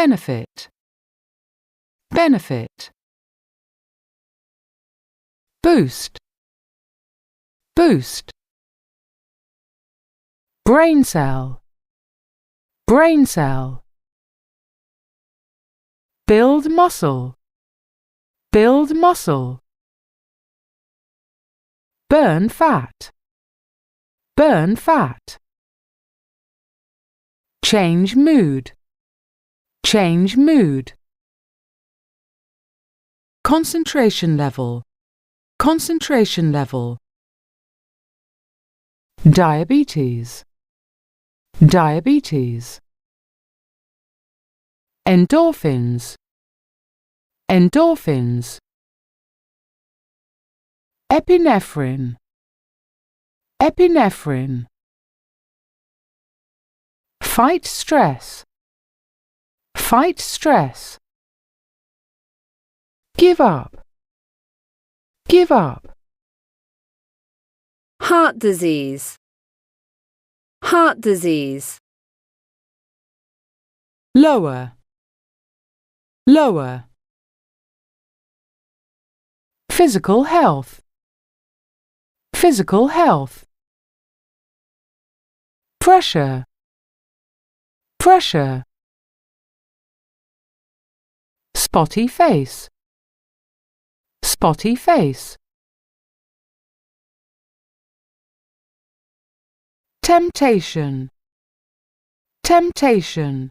benefit, benefit. Boost, boost. Brain cell, brain cell. Build muscle, build muscle. Burn fat, burn fat. Change mood, change mood. Concentration level, concentration level. Diabetes, diabetes. Endorphins, endorphins. Epinephrine, epinephrine. Fight stress, fight stress. Give up, give up. Heart disease, heart disease. Lower, lower. Physical health, physical health. Pressure, pressure. Spotty face, spotty face. Temptation, temptation.